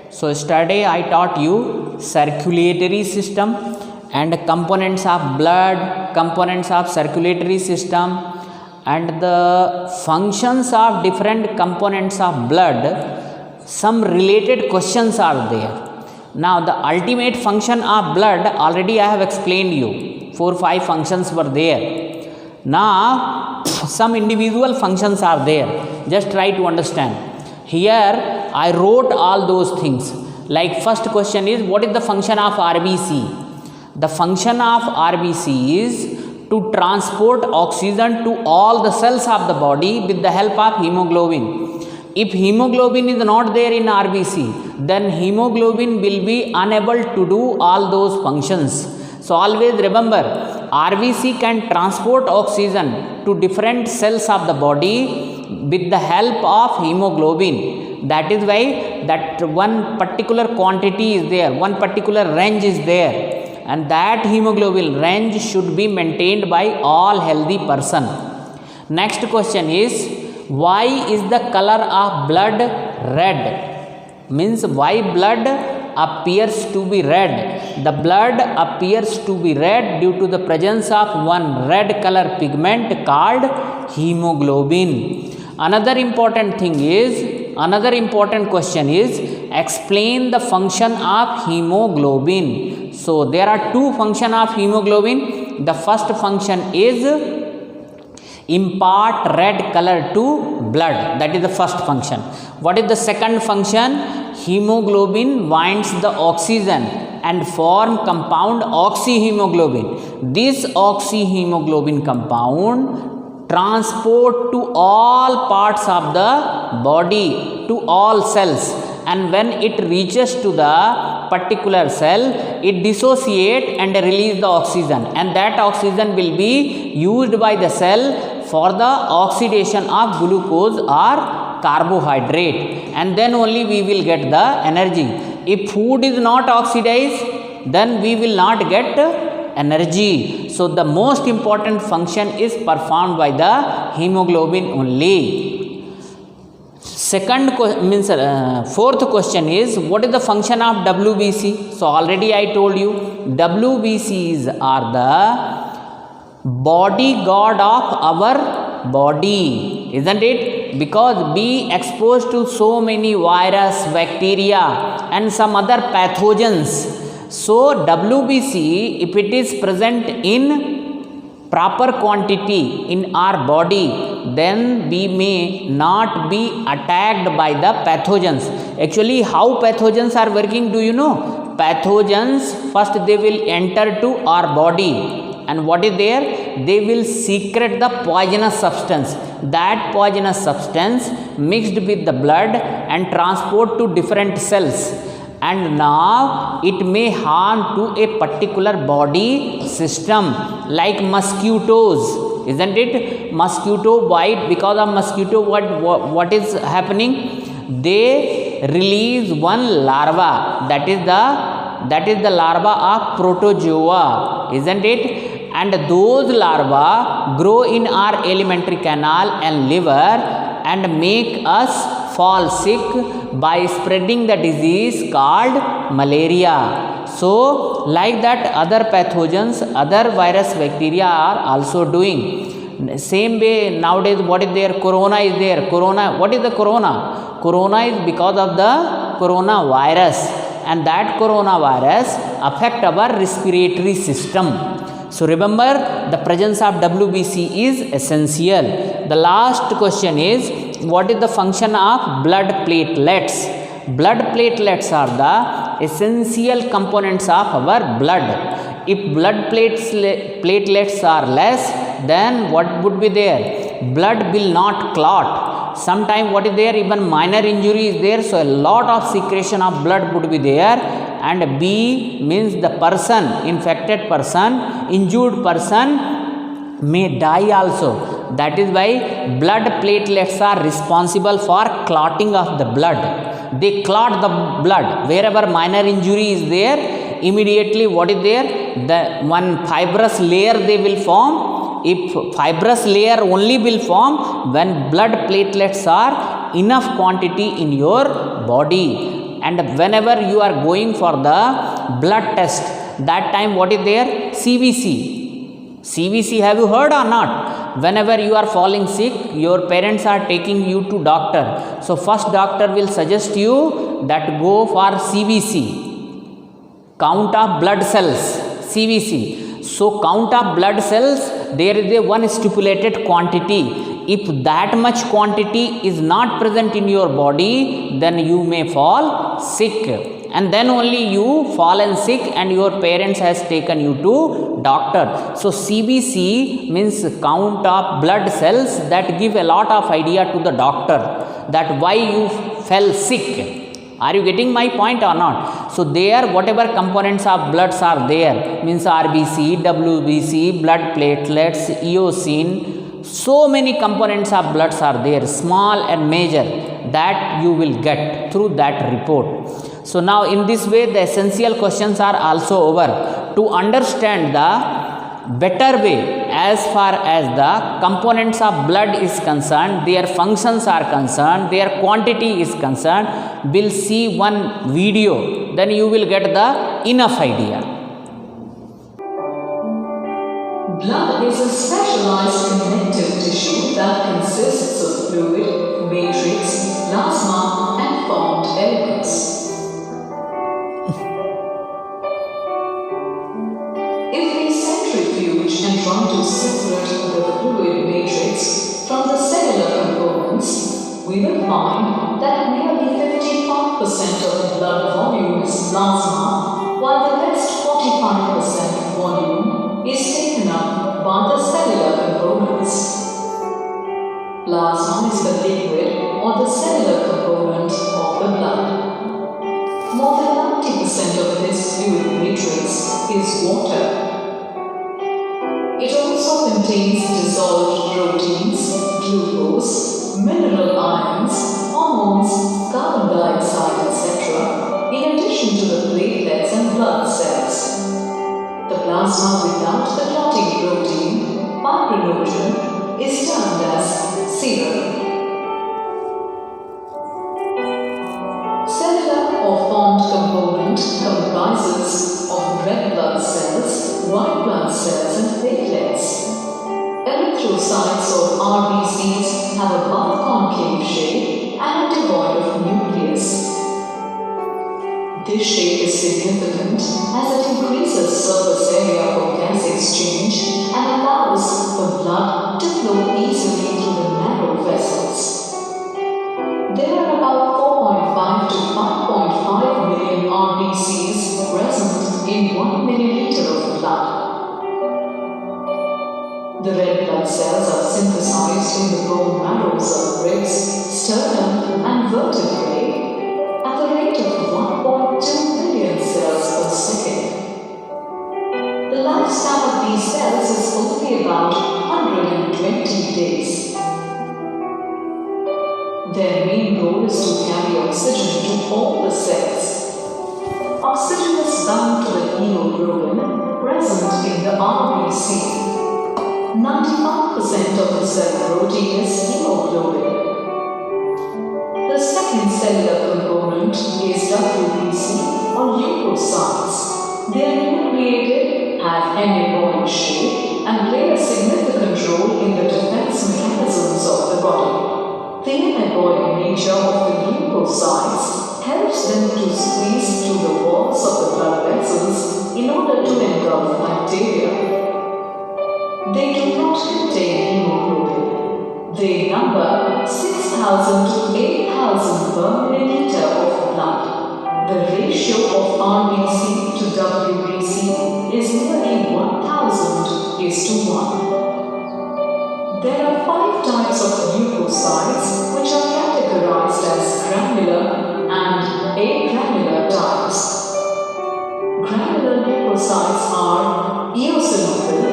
So yesterday I taught you circulatory system and components of blood, components of circulatory system, and the functions of different components of blood. Some related questions are there. Now the ultimate function of blood already I have explained you. 4-5 functions were there. Now some individual functions are there. Just try to understand. Here I wrote all those things. Like first question is, what is the function of RBC? The function of RBC is to transport oxygen to all the cells of the body with the help of hemoglobin. If hemoglobin is not there in RBC, then hemoglobin will be unable to do all those functions. So always remember, RBC can transport oxygen to different cells of the body with the help of hemoglobin. That is why that one particular quantity is there, one particular range is there, and that hemoglobin range should be maintained by all healthy person. Next question is, why is the color of blood red? Means why blood appears to be red? The blood appears to be red due to the presence of one red color pigment called hemoglobin. Another important question is, explain the function of hemoglobin. So there are two functions of hemoglobin. The first function is impart red color to blood. That is the first function. What is the second function? Hemoglobin binds the oxygen and form compound oxyhemoglobin. This oxyhemoglobin compound transport to all parts of the body, to all cells, and when it reaches to the particular cell, it dissociate and release the oxygen, and that oxygen will be used by the cell for the oxidation of glucose or carbohydrate, and then only we will get the energy. If food is not oxidized, then we will not get energy. So the most important function is performed by the hemoglobin only. Fourth question is, what is the function of WBC? So already I told you, WBCs are the bodyguard of our body, isn't it? Because be exposed to so many virus, bacteria and some other pathogens. So WBC, if it is present in proper quantity in our body, then we may not be attacked by the pathogens. Actually, how pathogens are working, do you know? Pathogens, first they will enter to our body, and what is there? They will secrete the poisonous substance. That poisonous substance mixed with the blood and transport to different cells, and now it may harm to a particular body system, like mosquitoes, isn't it? Mosquito bite. Because of mosquito, what is happening? They release one larva, that is the larva of protozoa, isn't it? And those larvae grow in our alimentary canal and liver and make us fall sick by spreading the disease called malaria. So like that, other pathogens, other virus, bacteria are also doing. Same way nowadays, what is there? Corona is there. Corona, what is the corona? Corona is because of the coronavirus, and that coronavirus affect our respiratory system. So remember, the presence of WBC is essential. The last question is, what is the function of blood platelets? Blood platelets are the essential components of our blood. If blood platelets are less, then what would be there? Blood will not clot. Sometime what is there? Even minor injury is there, so a lot of secretion of blood would be there. And B means the person, infected person, injured person may die also. That is why blood platelets are responsible for clotting of the blood. They clot the blood. Wherever minor injury is there, immediately what is there? The one fibrous layer they will form. If fibrous layer only will form when blood platelets are enough quantity in your body. And whenever you are going for the blood test, that time what is there? CBC. CBC, have you heard or not? Whenever you are falling sick, your parents are taking you to doctor. So first doctor will suggest you that go for CBC, count of blood cells, CBC. So count of blood cells, there is a one stipulated quantity. If that much quantity is not present in your body, then you may fall sick, and then only you fallen sick and your parents has taken you to doctor. So CBC means count of blood cells, that give a lot of idea to the doctor that why you fell sick. Are you getting my point or not? So there whatever components of bloods are there, means RBC, WBC, blood platelets, eosin, so many components of bloods are there, small and major, that you will get through that report. So now in this way the essential questions are also over. To understand the better way as far as the components of blood is concerned, their functions are concerned, their quantity is concerned, we'll see one video, then you will get the enough idea. Blood is a specialized connective tissue that consists of fluid, matrix, plasma, and formed elements. If we centrifuge and try to separate the fluid matrix from the cellular components, we will find that nearly 55% of the blood volume is plasma, while the rest 45% volume is taken up by the cellular components. Plasma is the liquid or the cellular component of the blood. More than 90% of this fluid matrix is water. It also contains dissolved proteins, glucose, mineral ions, hormones, carbon dioxide, etc., in addition to the platelets and blood cells. The plasma without the clotting protein, fibrinogen, is termed as serum. Cellular or formed component comprises of red blood cells, white blood cells, and platelets. Erythrocytes or RBCs have a biconcave shape and are devoid of nucleus. This shape is significant as it increases surface area for gas exchange and allows for blood to flow easily through the narrow vessels. There are about 4.5 to 5.5 million RBCs present in 1 milliliter of blood. The red blood cells are synthesized in the bone marrows of ribs, sternum, and vertebrae at the rate of 1.2 billion cells per second. The lifespan of these cells is only about 120 days. Their main role is to carry oxygen to all the cells. Oxygen is bound to the hemoglobin present in the RBC. 95% of the cell protein is hemoglobin. The second cellular component is WBC or leukocytes. They are nucleated, have amoeboid shape, and play a significant role in the defense mechanisms of the body. The amoeboid nature of the leukocytes helps them to squeeze through the walls of the blood vessels in order to engulf bacteria. They do not contain hemoglobin. They number 6,000 to 8,000 per milliliter of blood. The ratio of RBC to WBC is nearly 1,000:1. There are 5 types of leukocytes which are categorized as granular and agranular types. Granular leukocytes are eosinophil,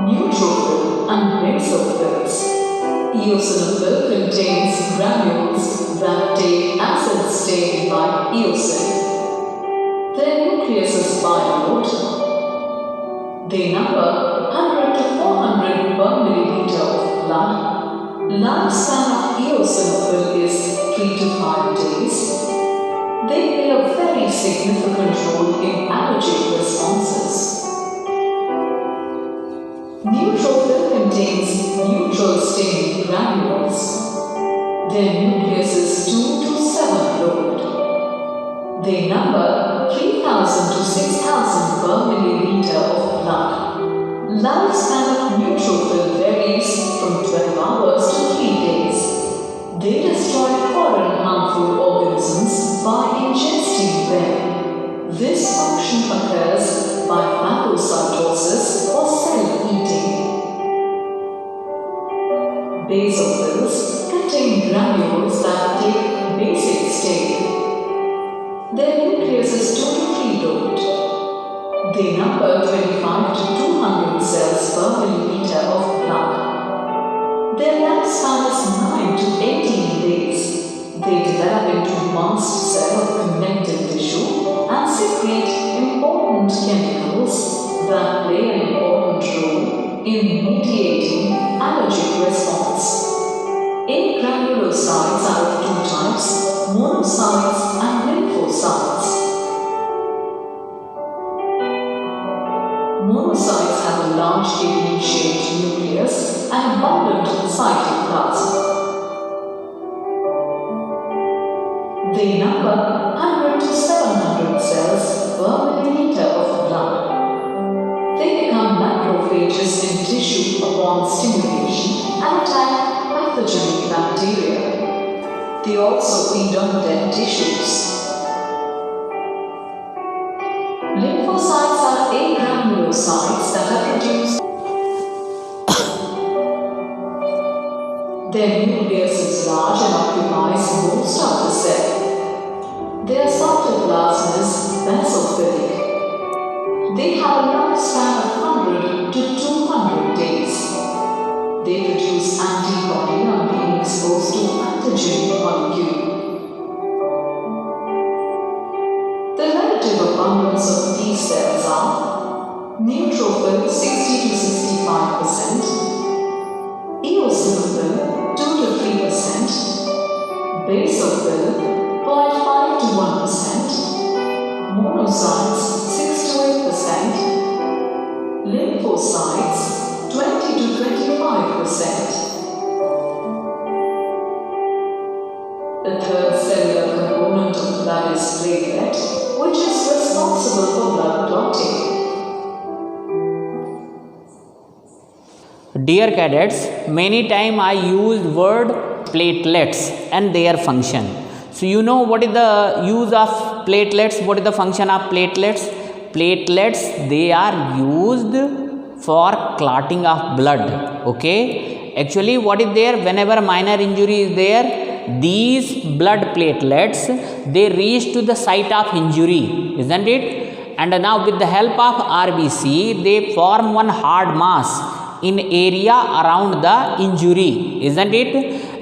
neutrophil, and basophils. Eosinophil contains granules that take acid stain like eosin. Their nucleus is bilobed. They number 100 to 400 per milliliter of blood. Lifespan of eosinophil is 3 to 5 days. They play a very significant role in allergic responses. Neutrophil contains neutral staining granules. Their nucleus is 2 to 7 lobed. They number 3,000 to 6,000 per milliliter of blood. Lifespan of neutrophil varies from 12 hours to 3 days. They destroy foreign harmful organisms by ingesting them. This function occurs by phagocytosis or cell eating. Basophils contain granules that take basic stain. Their nucleus is 2 to 3 lobed. They number 25 to 200 cells per milliliter of blood. Their lifespan is 9 to 18 days. They develop into mast cell of connective tissue and secrete important chemicals that play an important role in mediating allergic response. Agranulocytes are of two types, monocytes and lymphocytes. Monocytes have a large kidney-shaped nucleus and abundant cytoplasm. They number 100 to 700 cells per milliliter of blood. They become macrophages in tissue upon stimulation and attack pathogenic bacteria. They also feed on dead tissues. Lymphocytes are agranulocytes that are produced. Their nucleus is large and occupies most of the cell. Their cytoplasm is basophilic. They have a lifespan of 100 to 200 days. They produce antibody on being exposed to antigenic molecule. The relative abundance of these cells are neutrophil 60 to 65%, eosinophil 2 to 3%, basophil 0.5 to 1%, monocytes 6 to 8%, lymphocytes 20 to 25%. The third cellular component of blood is platelet, which is responsible for blood clotting. Dear cadets, many time I used word platelets and their function. So you know what is the use of platelets, what is the function of platelets? Platelets, they are used for clotting of blood, okay? Actually what is there, whenever minor injury is there, these blood platelets, they reach to the site of injury, isn't it? And now with the help of RBC, they form one hard mass in area around the injury, isn't it?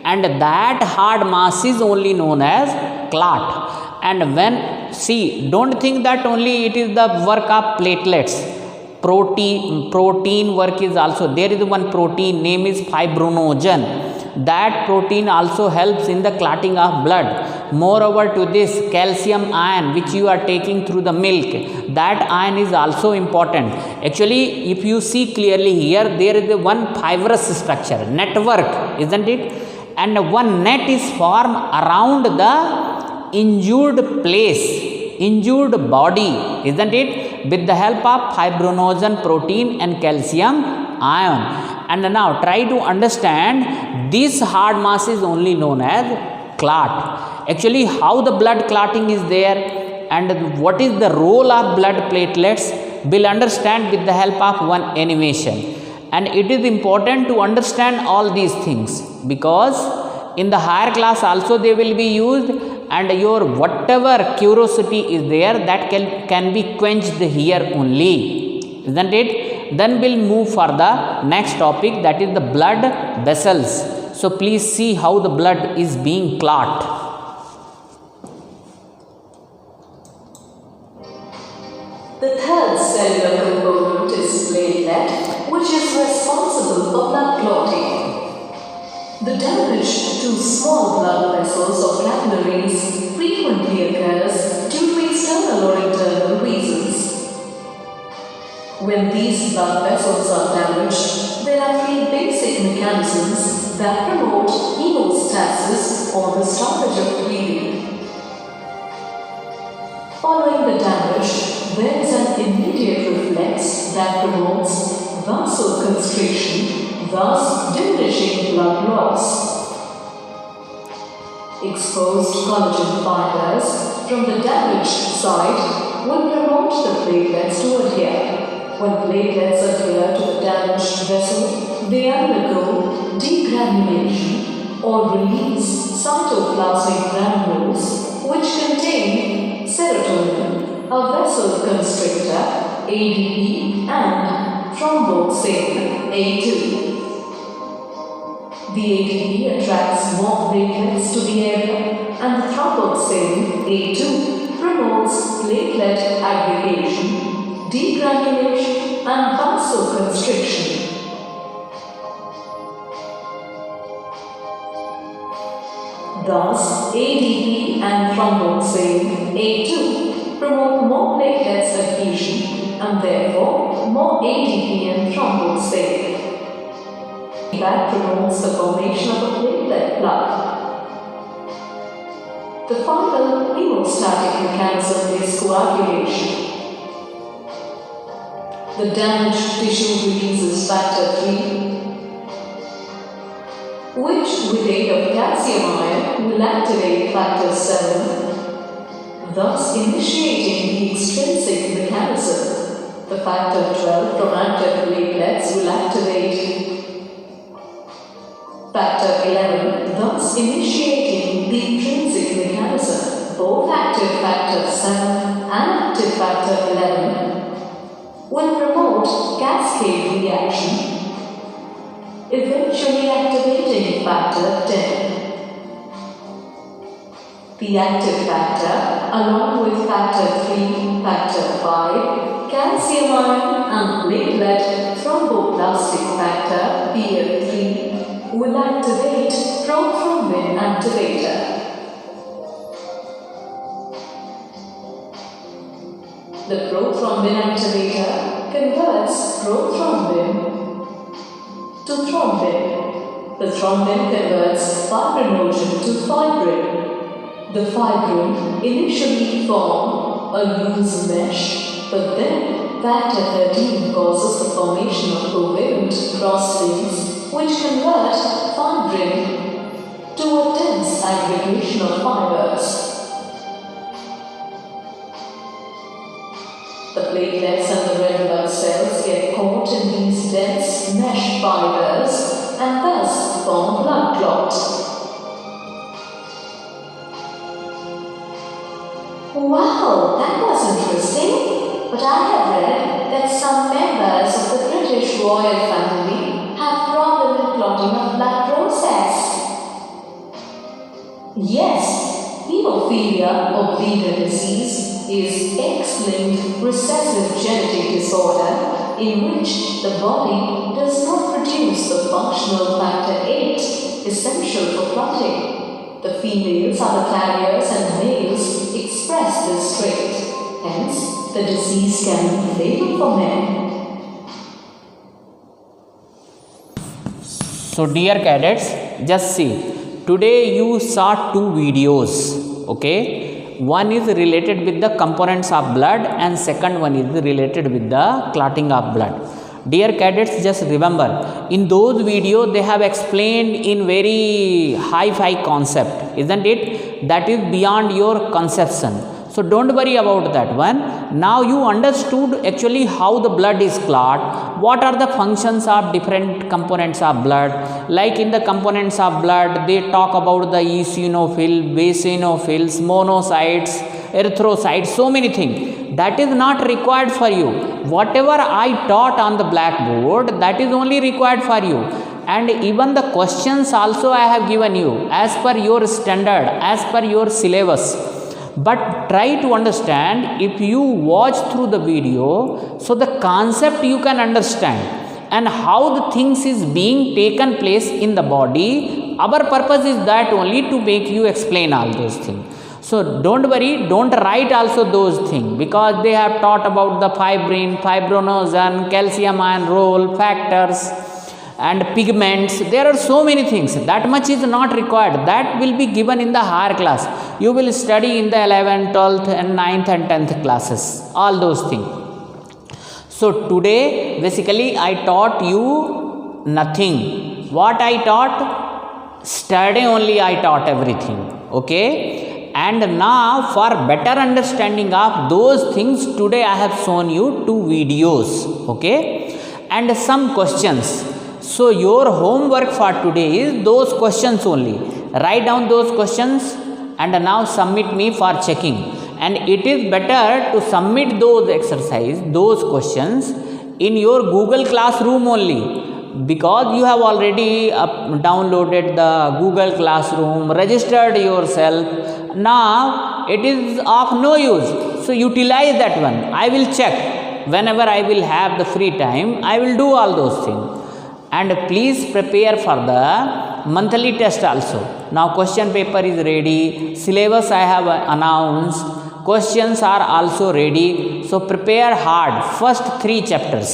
And that hard mass is only known as clot. And when, see, don't think that only it is the work of platelets. Protein work is also, there is one protein, name is fibrinogen. That protein also helps in the clotting of blood. Moreover to this, calcium ion which you are taking through the milk, that ion is also important. Actually, if you see clearly here, there is one fibrous structure, network, isn't it? And one net is formed around the injured place, injured body, isn't it? With the help of fibrinogen protein and calcium ion. And now try to understand, this hard mass is only known as clot. Actually, how the blood clotting is there and what is the role of blood platelets, we'll understand with the help of one animation. And it is important to understand all these things, because in the higher class also they will be used, and your whatever curiosity is there, that can be quenched here only, isn't it? Then we'll move for the next topic, that is the blood vessels. So please see how the blood is being clot. The third cellular component is platelet, which is responsible for blood clotting. The damage to small blood vessels or capillaries frequently frequently occurs due to external or internal reasons. When these blood vessels are damaged, there are three basic mechanisms that promote hemostasis or the stoppage of bleeding. Following the damage, there is an immediate reflex that promotes vasoconstriction, thus diminishing blood loss. Exposed collagen fibers from the damaged side will promote the platelets to adhere. When platelets adhere to the damaged vessel, they undergo degranulation or release cytoplasmic granules which contain serotonin, a vasoconstrictor, ADP, and thromboxane, A2. The ADP attracts more platelets to the area, and the thromboxane, A2, promotes platelet aggregation, degranulation, and vasoconstriction. Thus, ADP and thromboxane, A2, promote more platelets adhesion and therefore more ADP and thromboxane. That promotes the formation of a platelet plug. The final hemostatic mechanism is coagulation. The damaged tissue releases factor 3, which with aid of calcium ion will activate factor 7, thus initiating the extrinsic mechanism. The factor 12 from active platelets will activate factor 11, thus initiating the intrinsic mechanism. Both active factor 7 and active factor 11 will promote cascade reaction, eventually activating factor 10. The active factor, along with factor 3, factor 5, calcium ion and platelet thromboplastic factor PF3 will activate prothrombin activator. The prothrombin activator converts prothrombin to thrombin. The thrombin converts fibrinogen to fibrin. The fibrin initially form a loose mesh, but then factor 13 causes the formation of covalent crosslinks which convert fibrin to a dense aggregation of fibers. The platelets and the red blood cells get caught in these dense mesh fibers and thus form blood clots. Wow, that was interesting. But I have read that some members of the British royal family have problem in clotting of blood process. Yes, hemophilia or bleeder disease is X-linked recessive genetic disorder in which the body does not produce the functional factor 8 essential for clotting. The females are the carriers and males express this trait. Hence, the disease can be fatal for men. So dear cadets, just see, today you saw two videos, okay? One is related with the components of blood and second one is related with the clotting of blood. Dear cadets, just remember, in those videos they have explained in very high-fi concept, isn't it? That is beyond your conception. So don't worry about that one. Now you understood actually how the blood is clot, what are the functions of different components of blood. Like in the components of blood, they talk about the eosinophil, basophils, monocytes, erythrocytes, so many things. That is not required for you. Whatever I taught on the blackboard, that is only required for you. And even the questions also I have given you as per your standard, as per your syllabus. But try to understand, if you watch through the video, so the concept you can understand and how the things is being taken place in the body. Our purpose is that only to make you explain all those things. So don't worry, don't write also those things, because they have taught about the fibrin, fibrinogen, calcium ion role, factors and pigments. There are so many things. That much is not required. That will be given in the higher class. You will study in the 11th, 12th and 9th and 10th classes, all those things. So today basically I taught you nothing. What I taught? Study only I taught everything. Okay. And now for better understanding of those things, today I have shown you 2 videos. Okay. And some questions. So your homework for today is those questions only. Write down those questions and now submit me for checking. And it is better to submit those exercise, those questions in your Google Classroom only, because you have already downloaded the Google Classroom, registered yourself. Now it is of no use. So utilize that one. I will check whenever I will have the free time. I will do all those things. And please prepare for the monthly test also. Now question paper is ready. Syllabus I have announced. Questions are also ready. So prepare hard. First 3 chapters.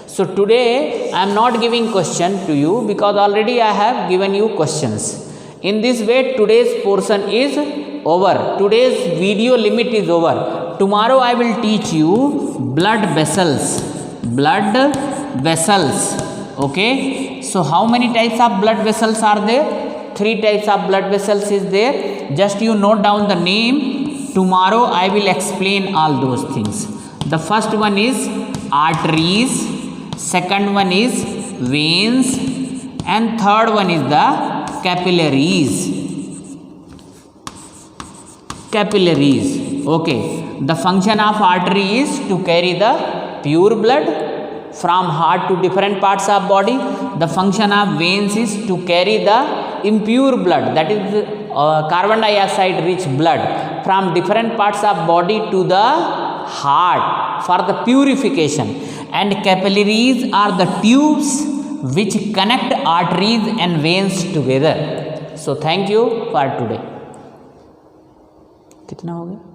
So today I am not giving question to you, because already I have given you questions. In this way today's portion is over. Today's video limit is over. Tomorrow I will teach you blood vessels. Blood vessels. Okay. So how many types of blood vessels are there? 3 types of blood vessels is there. Just you note down the name. Tomorrow I will explain all those things. The first one is arteries, second one is veins, and third one is the capillaries. Capillaries. Okay. The function of artery is to carry the pure blood from heart to different parts of body. The function of veins is to carry the impure blood, that is carbon dioxide rich blood, from different parts of body to the heart for the purification. And capillaries are the tubes which connect arteries and veins together. So thank you for today. कितना हो गया?